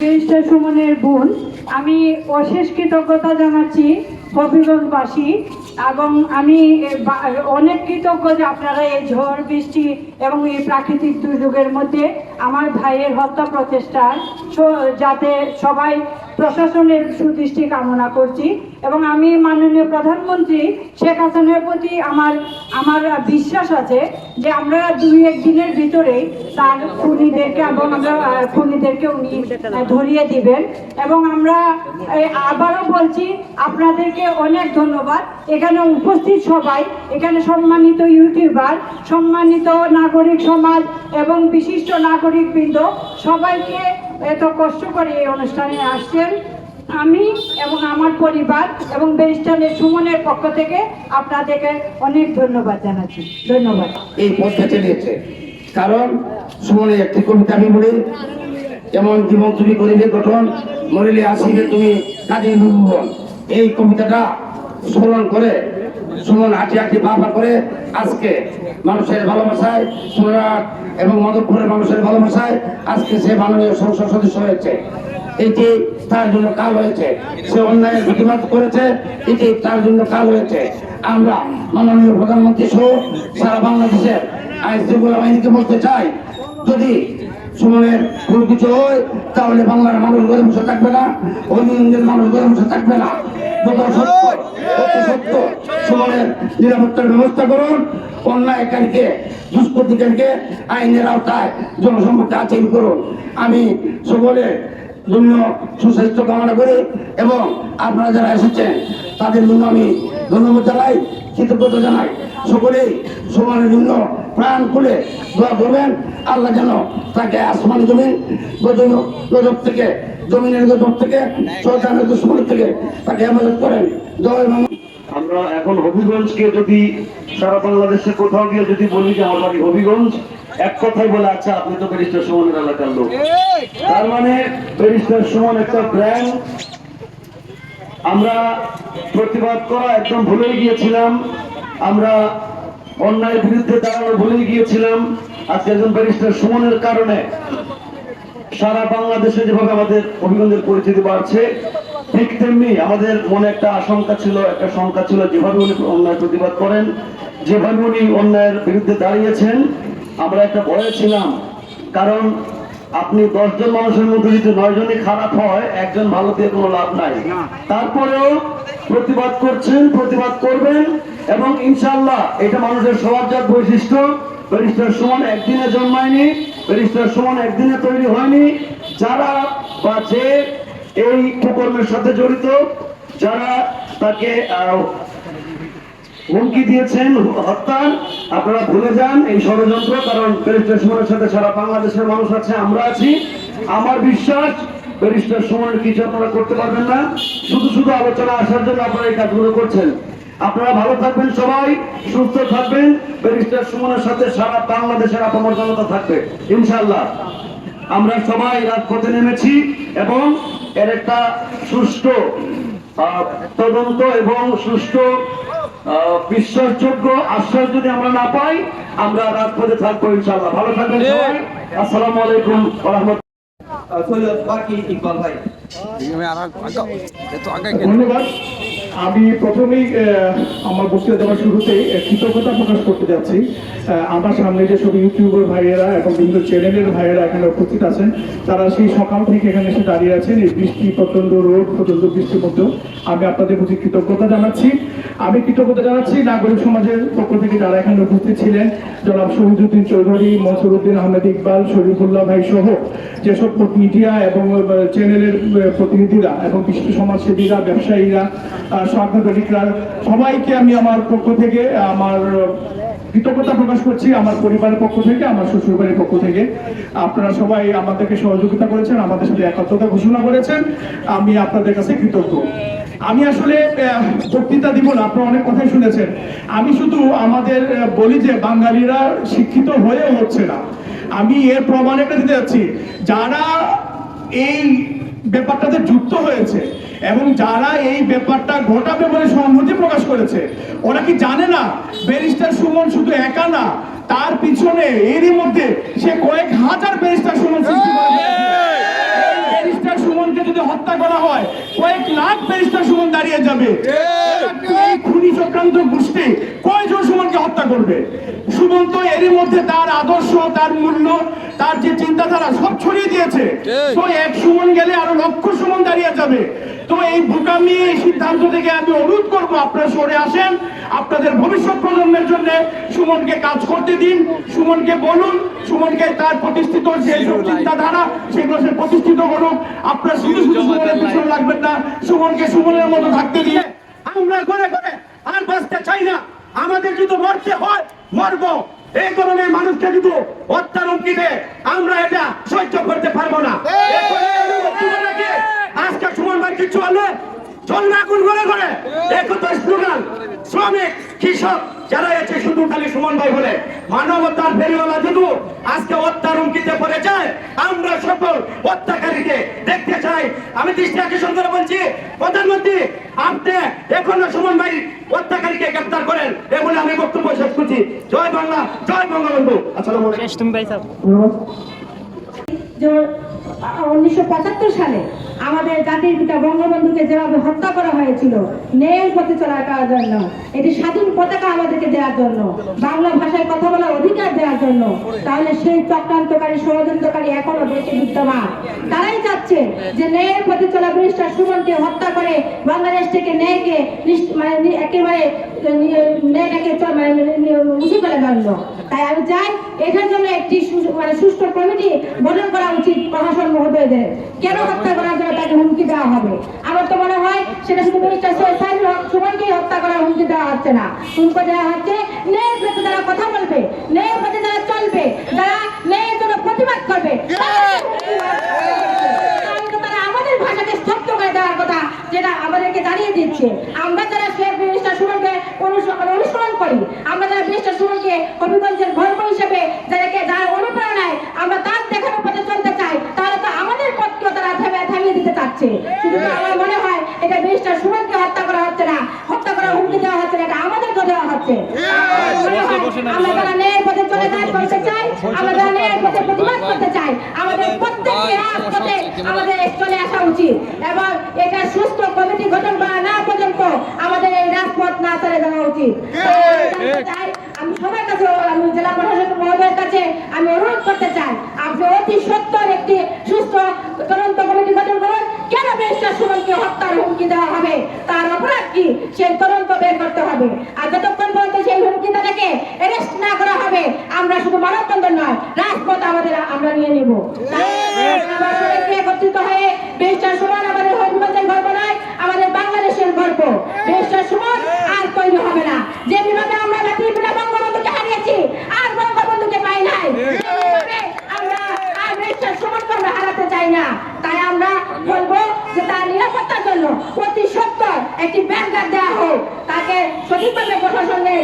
Barrister সুমনের বোন। আমি অশেষ কৃতজ্ঞতা জানাচ্ছি হবিগঞ্জবাসী, এবং আমি অনেক কৃতজ্ঞ যে আপনারা এই ঝড় বৃষ্টি এবং এই প্রাকৃতিক দুর্যোগের মধ্যে আমার ভাইয়ের হত্যা প্রচেষ্টার যাতে সবাই প্রশাসনের সুদৃষ্টি কামনা করছি। এবং আমি মাননীয় প্রধানমন্ত্রী শেখ হাসিনার প্রতি আমার বিশ্বাস আছে যে আমরা 2-1 দিনের ভিতরেই তার খুনিদেরকে এবং খুনিদেরকে উনি ধরিয়ে দিবেন। এবং আমরা আবারও বলছি আপনাদেরকে অনেক ধন্যবাদ। এখানে উপস্থিত সবাই, এখানে সম্মানিত ইউটিউবার, সম্মানিত নাগরিক সমাজ এবং বিশিষ্ট নাগরিকবৃন্দ, সবাইকে এত কষ্ট করে এই অনুষ্ঠানে আসছেন। আমি এবং আমার পরিবার এবং ব্যারিস্টার সুমনের পক্ষ থেকে আপনাদেরকে অনেক ধন্যবাদ জানাচ্ছি। ধন্যবাদ। এই পথটা নিয়েছে কারণ সুমনের একটি কবিতা আমি বলি, যেমন জীবন তুমি করিবে গঠন, মরিলে আসিবে তুমি কাজে ভুবন। এই কবিতাটা স্মরণ করে সুমন হাঁটি বাবা করে আজকে মানুষের ভালোবাসায়, সুরাট এবং মধুপুরের মানুষের ভালোবাসায় আজকে সে মাননীয় সংসদ সদস্য হয়েছে। এটি তার জন্য কাল হয়েছে, সে অন্যায়ের প্রতিবাদ করেছে, এটি তার জন্য কাল হয়েছে। আমরা মাননীয় প্রধানমন্ত্রী সহ সারা বাংলাদেশের আইন শৃঙ্খলা বাহিনীকে বলতে চাই, যদি সুমনের কোনো কিছু হয় তাহলে বাংলার মানুষ ঘরে বসে থাকবে না, হবিগঞ্জের মানুষ ঘরে বসে থাকবে না। সত্য সুমনের নিরাপত্তার ব্যবস্থা করুন, অন্যায়কারীকে দুষ্কৃতিকারীকে আইনের আওতায় জনসম্মুখে আচরণ করুন। আমি সকলের জন্য সুস্বাস্থ্য কামনা করি এবং আপনারা যারা এসেছেন তাদের জন্য আমি ধন্যবাদ জানাই, কৃতজ্ঞতা জানাই। সকলেই সুমনের জন্য প্রাণ খুলে দোয়া করবেন, আল্লাহ যেন তাকে আসমান জমিন গজব থেকে, জমিনের গজব থেকে, শয়তানের দুশ্মন থেকে তাকে হেফাজত করেন। জয় বাংলা। আমরা এখন হবিগঞ্জকে যদি সারা বাংলাদেশে কোথাও গিয়ে যদি বলি যে আমার বাড়ি হবিগঞ্জ, এক কথাই বলে আচ্ছা আপনি তো ব্যারিস্টার সুমনের এলাকার লোক, তার মানে ব্যারিস্টার সুমন একটা ব্র্যান্ড। আমরা প্রতিবাদ করা একদম ভুলেই গিয়েছিলাম, আমরা অন্যায়ের বিরুদ্ধে দাঁড়ানো ভুলেই গিয়েছিলাম। আজকে একজন ব্যারিস্টার সুমনের কারণে সারা বাংলাদেশে যেভাবে আমাদের হবিগঞ্জের পরিচিতি বাড়ছে, ঠিক তেমনি আমাদের মনে একটা আশঙ্কা ছিল, একটা শঙ্কা ছিল, যেভাবে উনি অন্যায় প্রতিবাদ করেন, যেভাবে উনি অন্যায়ের বিরুদ্ধে দাঁড়িয়েছেন, আমরা একটা ভয়ে ছিলাম। কারণ আপনি 10 জন মানুষের মধ্যে যদি 9 জনই খারাপ হয়, একজন ভালো দিয়ে কোনো লাভ নাই। তারপরেও প্রতিবাদ করছেন, প্রতিবাদ করবেন এবং ইনশাআল্লাহ এটা মানুষের স্বভাবজাত বৈশিষ্ট্য। ব্যারিস্টার সুমন একদিনে জন্মায়নি, ব্যারিস্টার সুমন একদিনে তৈরি হয়নি। যারা বা যে এই কুকর্মের সাথে জড়িত, যারা তাকে হুমকি দিয়েছেন হত্যার, আপনারা ভুলে যান এই ষড়যন্ত্র। কারণ ব্যারিস্টার সুমনের সাথে সারা বাংলাদেশের মানুষ আছে, আমরা আছি। আমার বিশ্বাস ব্যারিস্টার সুমনের কিছু আপনারা করতে পারবেন না। শুধু আলোচনা আসার জন্য আপনারা এই কাজগুলো করছেন। আপনারা ভালো থাকবেন, সবাই সুস্থ থাকবেন। ব্যারিস্টার সুমনের সাথে সারা বাংলাদেশের আপামর জনতা থাকবে ইনশাআল্লাহ। আমরা সবাই রাজপথে নেমেছি এবং এর একটা সুষ্ঠু তদন্ত এবং সুষ্ঠু বিশ্বাসযোগ্য আশ্বাস যদি আমরা না পাই, আমরা রাজপথে থাকবো ইনশাআল্লাহ। ভালো থাকবেন সবাই। আসসালামু আলাইকুম ওয়া রাহমাতুল্লাহ। বাকি ইকবাল ভাই ধন্যবাদ। আমি প্রথমেই আমার বক্তব্য দেওয়ার শুরুতেই কৃতজ্ঞতা প্রকাশ করতে যাচ্ছি। আমার সামনে যে সব ইউটিউবার ভাইয়েরা এবং বিভিন্ন চ্যানেলের ভাইয়েরা এখানে উপস্থিত আছেন, তারা সেই সকাল থেকে এখানে এসে দাঁড়িয়ে আছেন এই বৃষ্টি, প্রচন্ড রোদ, প্রচন্ড বৃষ্টির মধ্যেও। আমি আপনাদের প্রতি কৃতজ্ঞতা জানাচ্ছি। আমি কৃতজ্ঞতা জানাচ্ছি নাগরিক সমাজের পক্ষ থেকে যারা এখানে উপস্থিত ছিলেন, জনাব শহীদুদ্দিন চৌধুরী, মনসুরুদ্দিন আহমেদ ইকবাল, শরীফুল্লাহ ভাই সহ যেসব মিডিয়া এবং চ্যানেলের প্রতিনিধিরা এবং বিশ্ব সমাজসেবীরা, ব্যবসায়ীরা, সাংবাদিকরা, সবাইকে আমি আমার পক্ষ থেকে আমার কৃতজ্ঞতা প্রকাশ করছি। আমার পরিবারের পক্ষ থেকে, আমার শ্বশুরবাড়ির পক্ষ থেকে আপনারা সবাই আমাদেরকে সহযোগিতা করেছেন, আমাদের সাথে একাত্মতা ঘোষণা করেছেন। আমি আপনাদের কাছে কৃতজ্ঞ। আমি আসলে বক্তৃতা দিব না, আপনারা অনেক কথাই শুনেছেন। আমি শুধু আমাদের বলি যে বাঙালিরা শিক্ষিত হয়েও হচ্ছে না। আমি এর প্রমাণ একটা দিতে যাচ্ছি। যারা এই ব্যাপারটাতে যুক্ত হয়েছে এবং যারা এই ব্যাপারটা ঘটাবে বলে সংহতি প্রকাশ করেছে, ওরা কি জানে না ব্যারিস্টার সুমন শুধু একা না, তার পিছনে এরই মধ্যে সে কয়েক হাজার ব্যারিস্টার সুমন সৃষ্টি করেছে। ব্যারিস্টার হত্যা করা হয়, কয়েক লাখ ব্যারিস্টার সুমন দাঁড়িয়ে যাবে। এই খুনি চক্রান্ত গোষ্ঠী কয়জন সুমনকে হত্যা করবে? সুমন তো এরই মধ্যে তার আদর্শ, তার মূল্য, তার যে চিন্তাধারা সব ছড়িয়ে দিয়েছে। তো এক সুমন গেলে আরো লক্ষ সুমন দাঁড়িয়ে যাবে। তো এই বোকামি, এই সিদ্ধান্ত থেকে আমি অনুরোধ করবো, আপনারা সরে আসেন, আপনাদের ভবিষ্যৎ প্রজন্মের জন্য সুমনকে কাজ করতে দিন। সুমনকে বলুন, সুমনকে তার প্রতিষ্ঠিত যে চিন্তাধারা সেগুলো সে প্রতিষ্ঠিত করুক। আপনারা শুধু শুধু সুমনের পিছনে লাগবেন না, সুমনকে সুমনের মতো থাকতে দিয়ে আমরা করে করে আর বাঁচতে চাই না। আমাদের যদি মরতে হয় মরবো, এই ধরনের মানুষকে কিন্তু হত্যার হুমকি দেয়, আমরা এটা সহ্য করতে পারবো না। আজকে সুমন ভাই কিছু হলে চলবে আগুন করে করে একতার স্লোগান। শ্রমিক, কৃষক যারা আছে শুধু খালি সুমন ভাই বলে, মানবতার ফেরিওয়ালা যদি আজকে হত্যার হুমকিতে পড়ে যায়, আমরা সকল হত্যাকারীকে দেখতে চাই। আমি দৃষ্টি আকর্ষণ করে বলছি, প্রধানমন্ত্রী আপনি এখনো সুমন ভাই হত্যাকারীকে গ্রেপ্তার করেন, এ বলে আমি বক্তব্য শেষ করছি। জয় বাংলা, জয় বঙ্গবন্ধু। আসসালামু আলাইকুম। 1975 সালে আমাদের জাতির পিতা বঙ্গবন্ধুকে যেভাবে হত্যা করা হয়েছিল ন্যায়ের পথে চলার জন্য, এটি স্বাধীন পতাকা আমাদেরকে দেওয়ার জন্য, বাংলা ভাষায় কথা বলার অধিকার দেওয়ার জন্য, তাহলে সেই চক্রান্তকারী, ষড়যন্ত্রকারী এখনো দেশে বিদ্যমান। তারাই চাচ্ছে যে ন্যায়ের পথে চলা ব্যারিস্টার সুমনকে হত্যা করে বাংলাদেশ থেকে ন্যায়কে একেবারে ন্যায়টাকে মুছে ফেলে গেল। তাই আমি চাই এটার জন্য একটি সুষ্ঠু কমিটি গঠন করা উচিত প্রশাসন মহোদয়দের। কেন হত্যা করার জন্য তাকে হুমকি দেওয়া হবে? আমার তো মনে হয় সেটা শুধু ব্যারিস্টার সুমনকেই হত্যা করার হুমকি দেওয়া হচ্ছে না, হুমকি দেওয়া হচ্ছে ন্যায়ের পথে যারা কথা বলবে, ন্যায়ের পথে যারা চলবে, যারা ন্যায়ের জন্য প্রতিবাদ করবে, তারা আমাদের ভাষাকে স্তব্ধ করে দেওয়ার কথা, যেটা আমাদেরকে জানিয়ে দিচ্ছে। আমরা যারা ব্যারিস্টার সুমনকে অনুসরণ করি, আমরা যারা ব্যারিস্টার সুমনকে হবিগঞ্জের গর্ব হিসেবে যারা অনুপ্রেরণায় আমরা তার দেখানো পথে চলতে চাই, তাহলে তো আমাদের পথকেও তারা থামিয়ে দিতে চাচ্ছে। শুধু আমার মনে হয় এটা ব্যারিস্টার সুমনকে হত্যা করা হচ্ছে না, হত্যা করার হুমকি দেওয়া হচ্ছে না, এটা আমাদেরকে দেওয়া হচ্ছে। আমরা যারা ন্যায়ের পথে চলতে চাই, আমরা যারা ন্যায়ের পথে প্রতিবাদ করতে চাই, আমাদের প্রত্যেককে রাজপথে আমাদের চলে আসা উচিত এবং এটা সুস্থ কমিটি গঠন করা না পর্যন্ত আমাদের এই রাজপথ না চলে যাওয়া উচিত। আমি সবার কাছে, আমি জেলা প্রশাসক মহোদয়ের কাছে আমি অনুরোধ করতে চাই, আপনি অতি সত্বর একটি সুস্থ তদন্ত কমিটি গঠন করুন। কেন ব্যারিস্টার সুমনকে হত্যার হুমকি দেওয়া হবে, তার অপরাধ কি, সেই তদন্ত বের করতে হবে। আর যতক্ষণ পর্যন্ত সেই হুমকিটাকে অ্যারেস্ট না করা হবে, আমরা শুধু মানববন্ধন নয়, রাজপথ আমরা নিয়ে নেব। আমরা সবাইকে একত্রিত হয়ে ব্যারিস্টার সুমন আমাদের হবিগঞ্জের গর্ব নয়, আমাদের বাংলাদেশের গর্ব। ব্যারিস্টার সুমন আর তৈরি হবে না। যে বিভাগে আমরা জাতির পিতা বঙ্গবন্ধুকে হারিয়েছি, আর বঙ্গবন্ধুকে পাই নাই, আমরা আর ব্যারিস্টার সুমনকে আমরা হারাতে চাই না। তাই আমরা বলবো যে তার নিরাপত্তার জন্য অতি সত্বর একটি ব্যাংকার দেওয়া হোক, তাকে সঠিকভাবে প্রশাসনের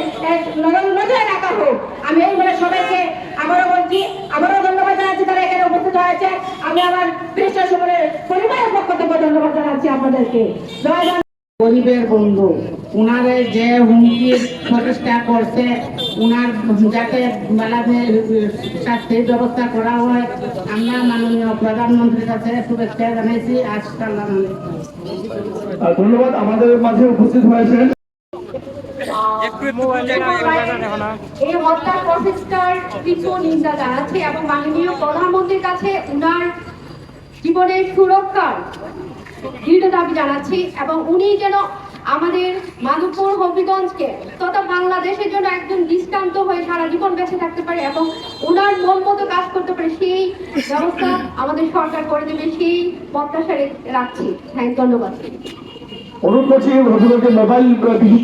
নজরে রাখা হোক। আমি এই বলে সবাইকে আবারও বলছি, আবারও ধন্যবাদ জানাচ্ছি তারা এখানে উপস্থিত হয়েছে। আমি আমার ব্যারিস্টার সুমনের পরিবারের পক্ষ থেকে ধন্যবাদ জানাচ্ছি আপনাদেরকে। জয় বাংলা। গরিবের বন্ধু, উনারে যে হুমকির প্রচেষ্টা করছে, উনার যাতে বেলাতে শাস্তির ব্যবস্থা করা হয়, আমরা মাননীয় প্রধানমন্ত্রীর কাছে শুভেচ্ছা জানাইছি। আসসালাম আলাইকুম। ধন্যবাদ। আমাদের মাঝে উপস্থিত হয়েছেন এই হত্যার প্রচেষ্টার তীব্র নিন্দা জানাচ্ছে এবং মাননীয় প্রধানমন্ত্রীর কাছে উনার জীবনের সুরক্ষার দৃঢ় দাবি জানাচ্ছি এবং উনি যেন আমাদের মাধবপুর হবিগঞ্জকে তথা বাংলাদেশের জন্য একজন দৃষ্টান্ত হয়ে সারা জীবন বেঁচে থাকতে পারে এবং ওনার মন মতো কাজ করতে পারে, সেই ব্যবস্থা আমাদের সরকার করে দেবে, সেই প্রত্যাশা রাখছি। ধন্যবাদ। অনুরোধ করছি হবিগঞ্জের মোবাইল বিহিত